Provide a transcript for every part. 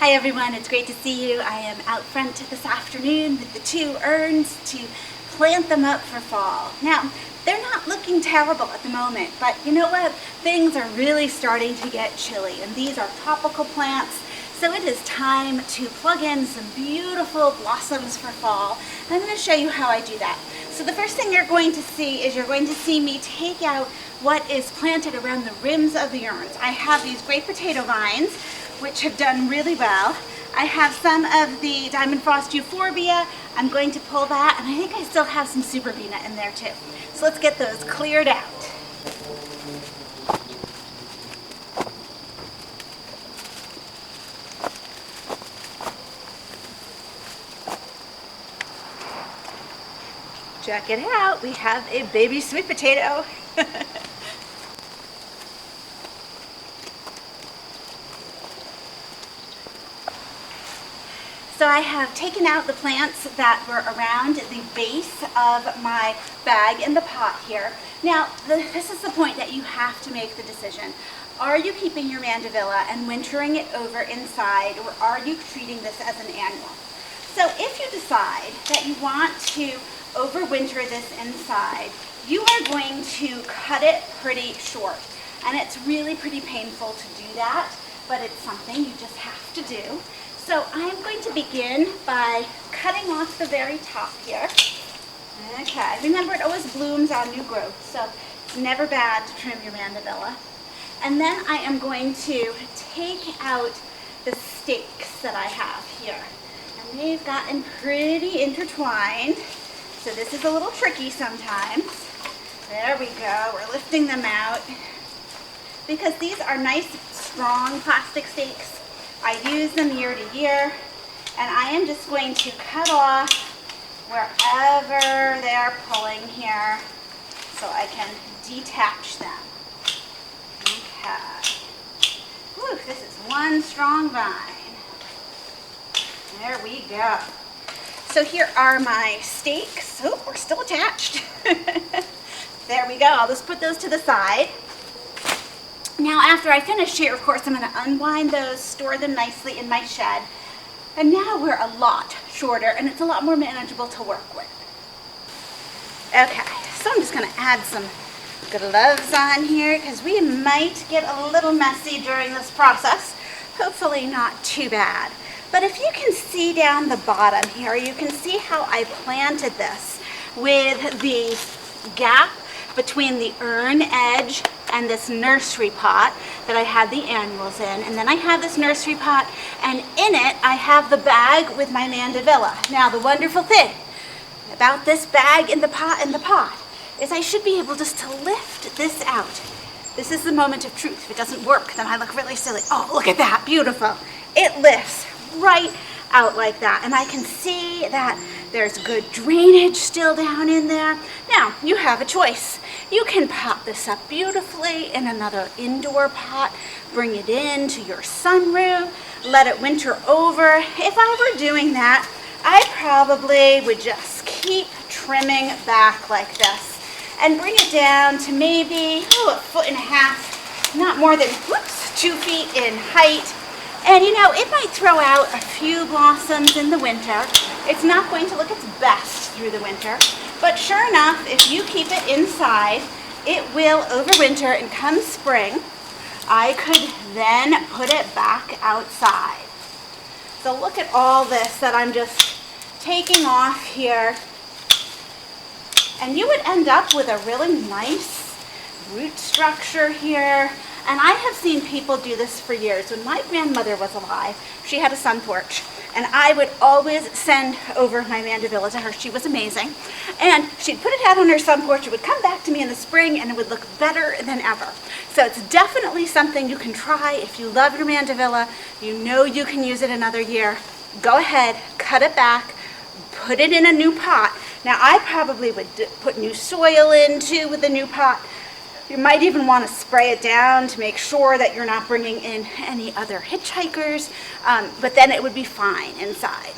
Hi everyone, it's great to see you. I am out front this afternoon with the 2 urns to plant them up for fall. Now, they're not looking terrible at the moment, but you know what? Things are really starting to get chilly, and these are tropical plants, so it is time to plug in some beautiful blossoms for fall. And I'm going to show you how I do that. So the first thing you're going to see is me take out what is planted around the rims of the urns. I have these great potato vines, which have done really well. I have some of the diamond frost euphorbia. I'm going to pull that, and I think I still have some superbena in there too. So let's get those cleared out. Check it out, we have a baby sweet potato. So I have taken out the plants that were around the base of my bag in the pot here. Now, this is the point that you have to make the decision. Are you keeping your mandevilla and wintering it over inside, or are you treating this as an annual? So if you decide that you want to overwinter this inside, you are going to cut it pretty short. And it's really pretty painful to do that, but it's something you just have to do. So I'm going to begin by cutting off the very top here. Okay, remember it always blooms on new growth, so it's never bad to trim your mandevilla. And then I am going to take out the stakes that I have here. And they've gotten pretty intertwined, so this is a little tricky sometimes. There we go, we're lifting them out. Because these are nice, strong plastic stakes, I use them year to year, and I am just going to cut off wherever they're pulling here so I can detach them. Okay. Whew, this is one strong vine. There we go. So here are my stakes. Oh, we're still attached. There we go. I'll just put those to the side. Now after I finish here, of course, I'm going to unwind those, store them nicely in my shed. And now we're a lot shorter, and it's a lot more manageable to work with. Okay, so I'm just going to add some gloves on here because we might get a little messy during this process. Hopefully not too bad. But if you can see down the bottom here, you can see how I planted this with the gap between the urn edge and this nursery pot that I had the annuals in. And then I have this nursery pot, and in it I have the bag with my mandevilla. Now the wonderful thing about this bag in the pot is I should be able just to lift this out. This is the moment of truth. If it doesn't work, then I look really silly. Oh, look at that, beautiful. It lifts right out like that, and I can see that there's good drainage still down in there. Now, you have a choice. You can pot this up beautifully in another indoor pot, bring it into your sunroom, let it winter over. If I were doing that, I probably would just keep trimming back like this and bring it down to maybe a foot and a half, not more than 2 feet in height. And you know, it might throw out a few blossoms in the winter. It's not going to look its best through the winter, but sure enough, if you keep it inside, it will overwinter, and come spring, I could then put it back outside. So look at all this that I'm just taking off here, and you would end up with a really nice root structure here. And I have seen people do this for years. When my grandmother was alive, she had a sun porch, and I would always send over my mandevilla to her. She was amazing. And she'd put it out on her sun porch. It would come back to me in the spring, and it would look better than ever. So it's definitely something you can try. If you love your mandevilla, you know you can use it another year. Go ahead, cut it back, put it in a new pot. Now I probably would put new soil into with the new pot. You might even want to spray it down to make sure that you're not bringing in any other hitchhikers, but then it would be fine inside.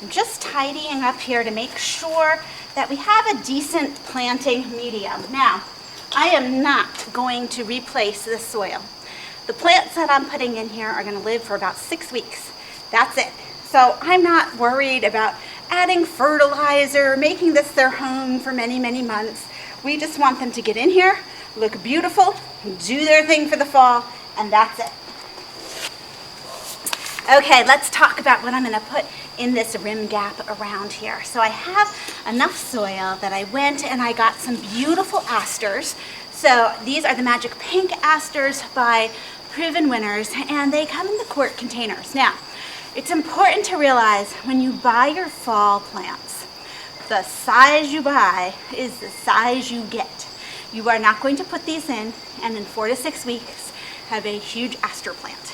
I'm just tidying up here to make sure that we have a decent planting medium. Now, I am not going to replace this soil. The plants that I'm putting in here are going to live for about 6 weeks. That's it. So I'm not worried about adding fertilizer, making this their home for many, many months. We just want them to get in here, look beautiful, do their thing for the fall, and that's it. Okay, let's talk about what I'm going to put in this rim gap around here. So I have enough soil that I went and I got some beautiful asters. So these are the Magic Pink asters by Proven Winners, and they come in the quart containers. Now, it's important to realize when you buy your fall plants, the size you buy is the size you get. You are not going to put these in and in 4 to 6 weeks have a huge aster plant.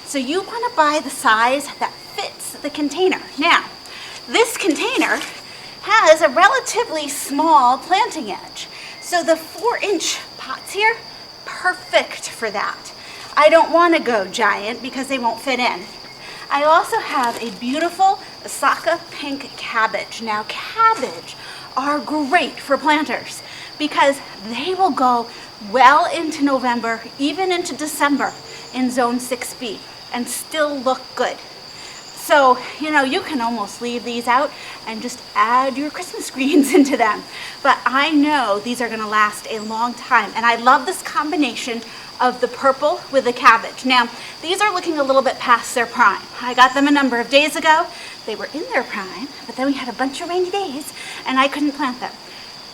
So you want to buy the size that fits the container. Now, this container has a relatively small planting edge. So the 4-inch pots here, perfect for that. I don't want to go giant because they won't fit in. I also have a beautiful U.S.A pink cabbage. Now, cabbage are great for planters because they will go well into November, even into December in zone 6B and still look good. So, you know, you can almost leave these out and just add your Christmas greens into them. But I know these are going to last a long time. And I love this combination of the purple with the cabbage. Now, these are looking a little bit past their prime. I got them a number of days ago. They were in their prime, but then we had a bunch of rainy days and I couldn't plant them.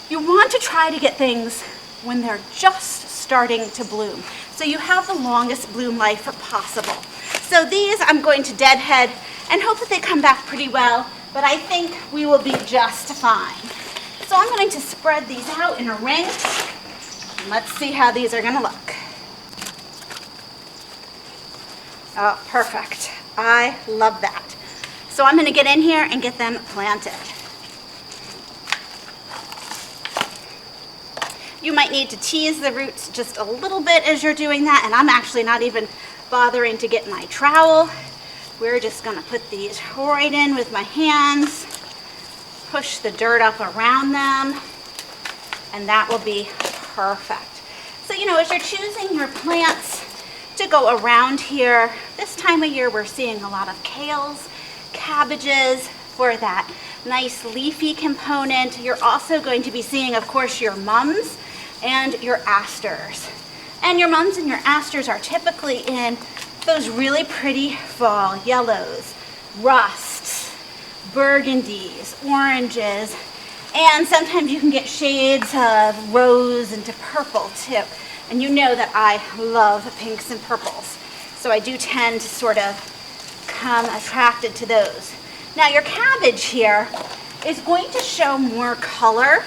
You want to try to get things when they're just starting to bloom, so you have the longest bloom life possible. So these I'm going to deadhead and hope that they come back pretty well, but I think we will be just fine. So I'm going to spread these out in a ring. Let's see how these are going to look. Oh, perfect. I love that. So I'm going to get in here and get them planted. You might need to tease the roots just a little bit as you're doing that, and I'm actually not even bothering to get my trowel. We're just going to put these right in with my hands, push the dirt up around them, and that will be perfect. So, you know, as you're choosing your plants to go around here, this time of year we're seeing a lot of kales, cabbages for that nice leafy component. You're also going to be seeing, of course, your mums and your asters. And your mums and your asters are typically in those really pretty fall yellows, rusts, burgundies, oranges, and sometimes you can get shades of rose into purple too. And you know that I love pinks and purples. So I do tend to sort of come attracted to those. Now your cabbage here is going to show more color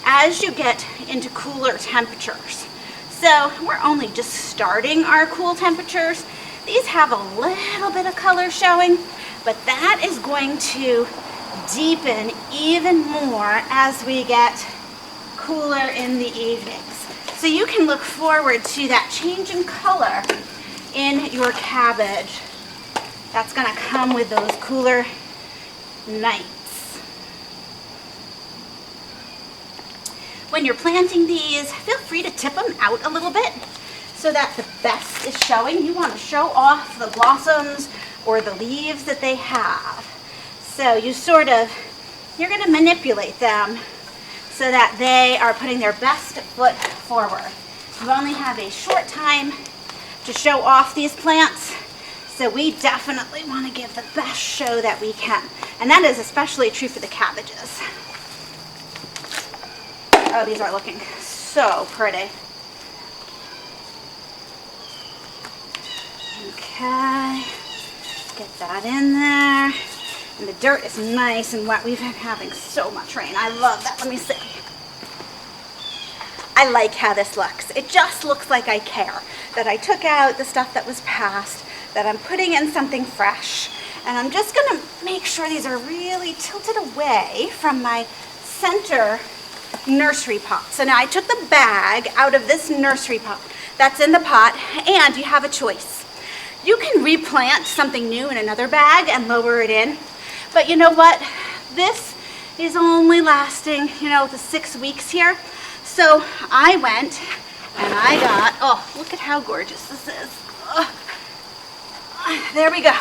as you get into cooler temperatures. So we're only just starting our cool temperatures. These have a little bit of color showing, but that is going to deepen even more as we get cooler in the evenings. So you can look forward to that change in color in your cabbage. That's going to come with those cooler nights. When you're planting these, feel free to tip them out a little bit so that the best is showing. You want to show off the blossoms or the leaves that they have. So you're going to manipulate them so that they are putting their best foot forward. You only have a short time to show off these plants, so we definitely want to give the best show that we can. And that is especially true for the cabbages. Oh, these are looking so pretty. Okay, get that in there. And the dirt is nice and wet. We've been having so much rain. I love that. Let me see. I like how this looks. It just looks like I care. That I took out the stuff that was past, that I'm putting in something fresh. And I'm just going to make sure these are really tilted away from my center nursery pot. So now I took the bag out of this nursery pot that's in the pot, and you have a choice. You can replant something new in another bag and lower it in. But you know what? This is only lasting, the 6 weeks here. So I went and I got, oh, look at how gorgeous this is. there we go.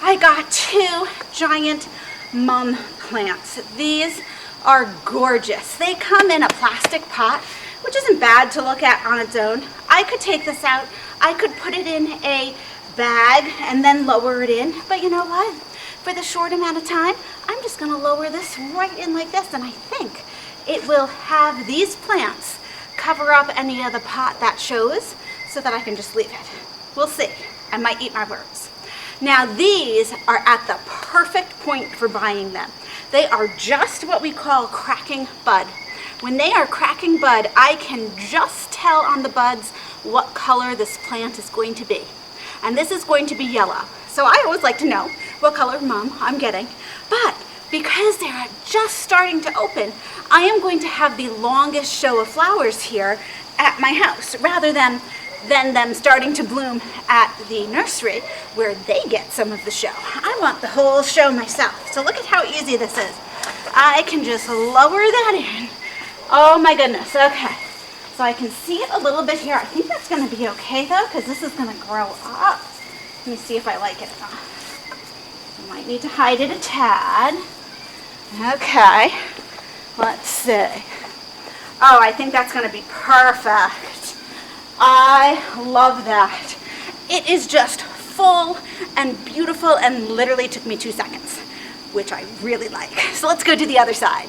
I got 2 giant mum plants. These are gorgeous. They come in a plastic pot, which isn't bad to look at on its own. I could take this out. I could put it in a bag and then lower it in. But you know what? For the short amount of time, I'm just gonna lower this right in like this, and I think it will have these plants cover up any of the pot that shows so that I can just leave it. We'll see. I might eat my words. Now these are at the perfect point for buying them. They are just what we call cracking bud. When they are cracking bud, I can just tell on the buds what color this plant is going to be. And this is going to be yellow. So I always like to know what color mum I'm getting. But because they're just starting to open, I am going to have the longest show of flowers here at my house rather than them starting to bloom at the nursery where they get some of the show. I want the whole show myself. So look at how easy this is. I can just lower that in. Oh my goodness, okay. So I can see it a little bit here. I think that's gonna be okay though, because this is gonna grow up. Let me see if I like it or not. I might need to hide it a tad. Okay, let's see. Oh, I think that's gonna be perfect. I love that. It is just full and beautiful and literally took me 2 seconds, which I really like. So let's go to the other side.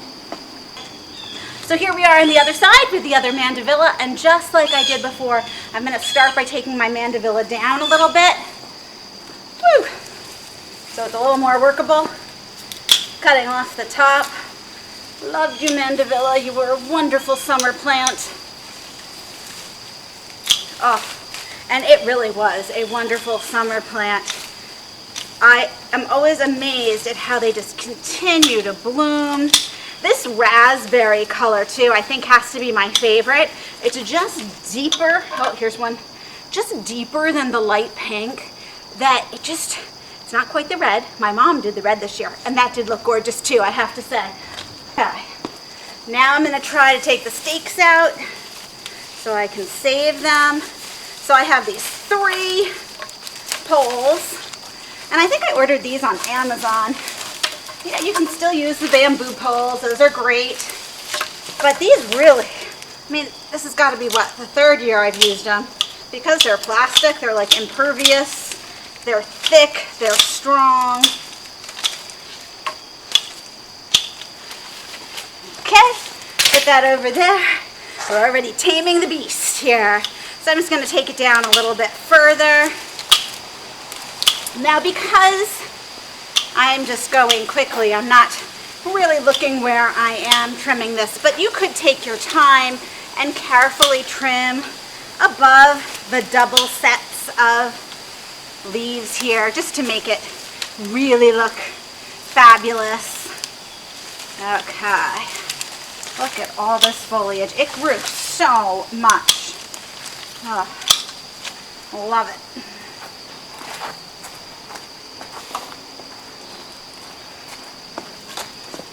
So here we are on the other side with the other mandevilla, and just like I did before, I'm gonna start by taking my mandevilla down a little bit. Woo! So it's a little more workable. Cutting off the top. Loved you, mandevilla. You were a wonderful summer plant. Oh, and it really was a wonderful summer plant. I am always amazed at how they just continue to bloom. This raspberry color too, I think has to be my favorite. It's just deeper, oh, here's one, just deeper than the light pink, that it's not quite the red. My mom did the red this year, and that did look gorgeous too, I have to say. Okay, now I'm gonna try to take the stakes out so I can save them. So I have these 3 poles, and I think I ordered these on Amazon. Yeah, you can still use the bamboo poles, those are great. But these really, I mean, this has got to be what, the 3rd year I've used them. Because they're plastic, they're like impervious, they're thick, they're strong. Okay, put that over there. We're already taming the beast here. So I'm just going to take it down a little bit further. Now because I'm just going quickly, I'm not really looking where I am trimming this, but you could take your time and carefully trim above the double sets of leaves here just to make it really look fabulous. Okay, look at all this foliage. It grew so much. Oh, love it.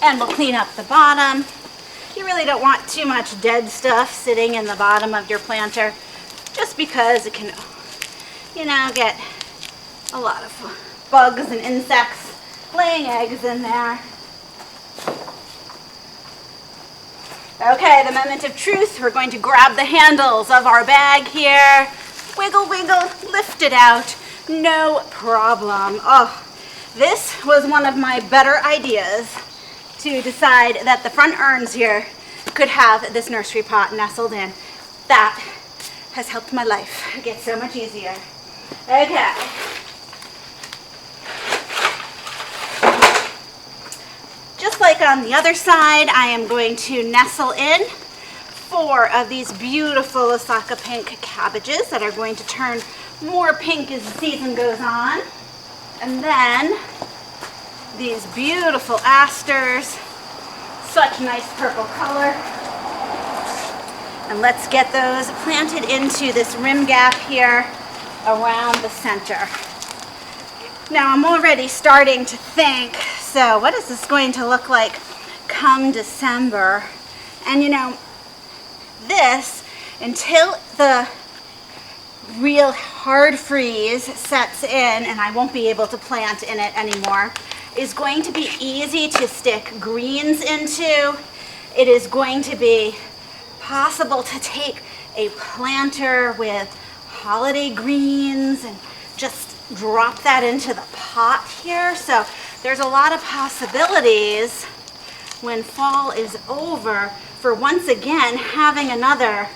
And we'll clean up the bottom. You really don't want too much dead stuff sitting in the bottom of your planter, just because it can, you know, get a lot of bugs and insects laying eggs in there. Okay, the moment of truth. We're going to grab the handles of our bag here. Wiggle, wiggle, lift it out. No problem. Oh, this was one of my better ideas to decide that the front urns here could have this nursery pot nestled in. That has helped my life get so much easier. Okay. Just like on the other side, I am going to nestle in 4 of these beautiful U.S.A. pink cabbages that are going to turn more pink as the season goes on. And then these beautiful asters, such nice purple color. And let's get those planted into this rim gap here around the center. Now I'm already starting to think, so what is this going to look like come December? And you know, this, until the real hard freeze sets in and I won't be able to plant in it anymore, is going to be easy to stick greens into. It is going to be possible to take a planter with holiday greens and just drop that into the pot here. So there's a lot of possibilities when fall is over for once again having another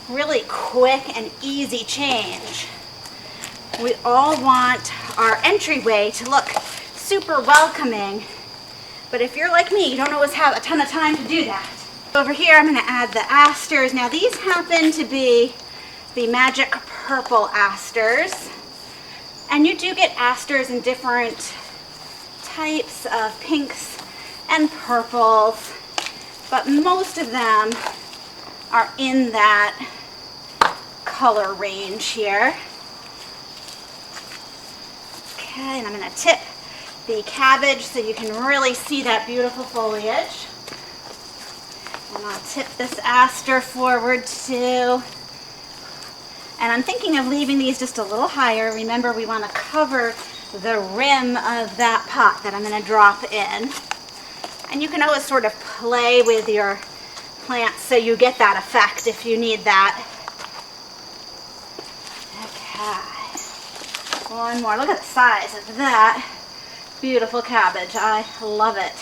really quick and easy change. We all want our entryway to look super welcoming, but if you're like me, you don't always have a ton of time to do that. Over here, I'm going to add the asters. Now these happen to be the magic purple asters, and you do get asters in different types of pinks and purples, but most of them are in that color range here. Okay, and I'm going to tip the cabbage so you can really see that beautiful foliage. And I'll tip this aster forward too. And I'm thinking of leaving these just a little higher. Remember, we want to cover the rim of that pot that I'm going to drop in. And you can always sort of play with your plants so you get that effect if you need that. Okay. One more. Look at the size of that beautiful cabbage. I love it.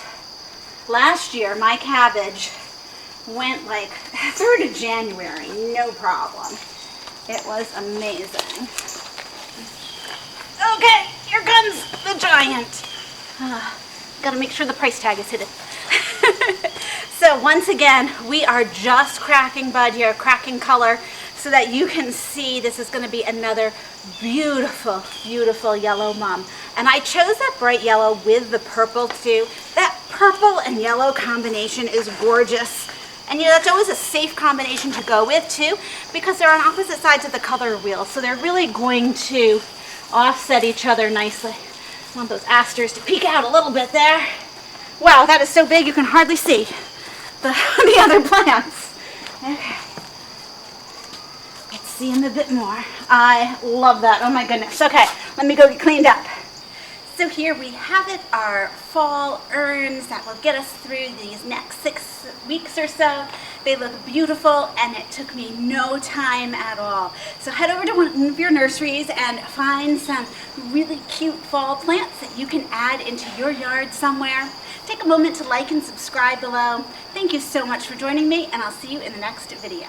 Last year, my cabbage went like through to January, no problem. It was amazing. Okay, here comes the giant. Gotta make sure the price tag is hidden. So once again, we are just cracking bud here, cracking color, so that you can see this is gonna be another beautiful, beautiful yellow mum. And I chose that bright yellow with the purple too. That purple and yellow combination is gorgeous. And you know, that's always a safe combination to go with too, because they're on opposite sides of the color wheel. So they're really going to offset each other nicely. I want those asters to peek out a little bit there. Wow, that is so big you can hardly see the other plants. Okay. Let's see them a bit more. I love that. Oh my goodness. Okay, let me go get cleaned up. So here we have it, our fall urns that will get us through these next 6 weeks or so. They look beautiful and it took me no time at all. So head over to one of your nurseries and find some really cute fall plants that you can add into your yard somewhere. Take a moment to like and subscribe below. Thank you so much for joining me, and I'll see you in the next video.